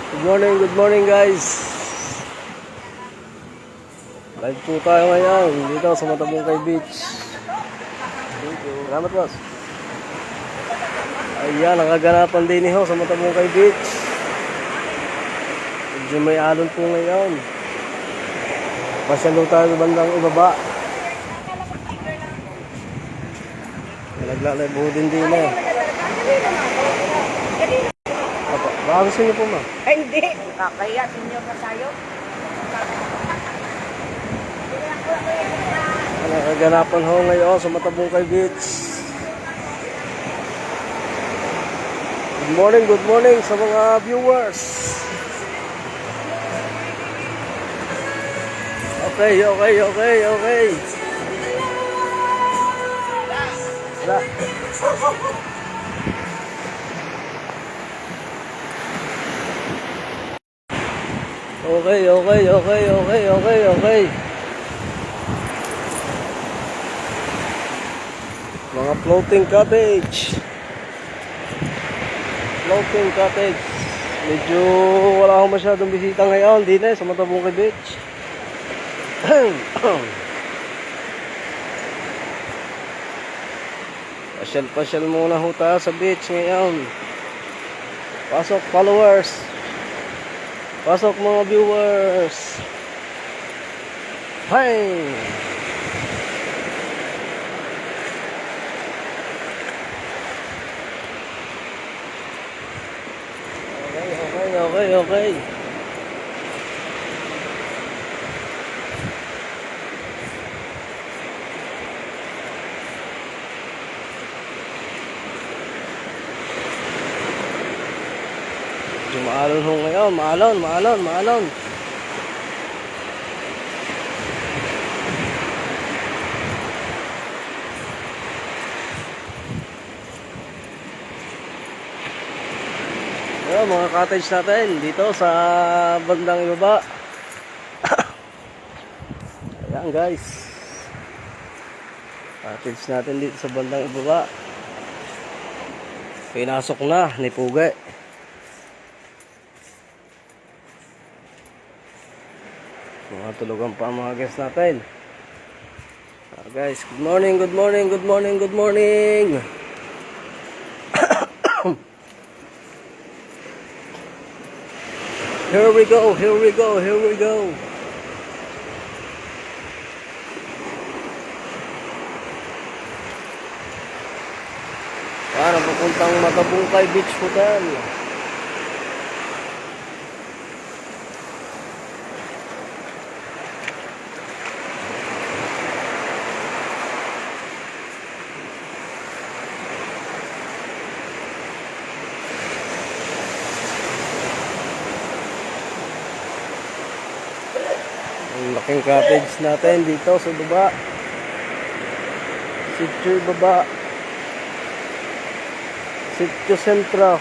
Good morning guys. Live po tayo ngayon dito sa Matabungkay Beach. Salamat boss. Ayan, nakaganapan din ho sa Matabungkay Beach. Medyo may alon po ngayon. Pasyalo tayo bandang ibaba. Naglalay po din eh. Baka gusto niyo po ma? Ay, hindi. Kaya senior na tayo. Nakaganapan ho ngayon sa Matabungkay Beach. Good morning sa mga viewers. Okay. Wala. Okay. Mga floating cottage. Medyo wala akong masyadong bisita ngayon din sa Matabungkay Beach. Pasyal muna ho tayo sa beach ngayon. Pasok followers. Pasok mga viewers. Hi. Okay. Maalon ho ngayon, maalon. Ayan, mga cottage natin dito sa bandang ibaba. Ayan guys, cottage natin dito sa bandang ibaba. Pinasok na ni Puge. Mga tulugan pa mga guests natin. Guys, good morning. Here we go. Para papuntang Matabungkay Beach Hotel. Ang laking cottage natin dito sa baba. Sitio baba. Sitio Sentro.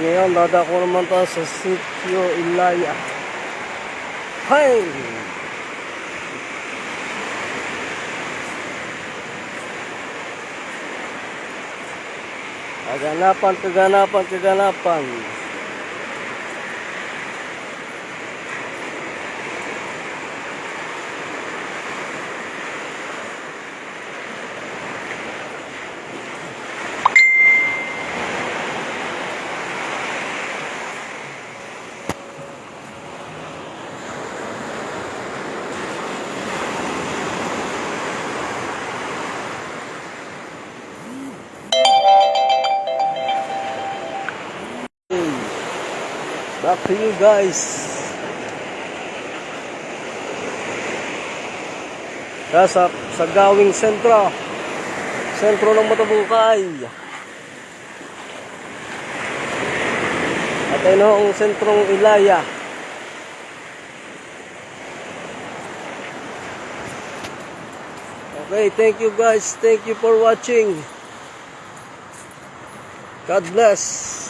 Ngayon, dadako naman tayo sa Sitio Ilaya. Hi! Kaganapan. Back to you guys. Sa Gawing Sentro ng Matabungkay. At ayun ho ang sentrong Ilaya. Okay, thank you guys. Thank you for watching. God bless.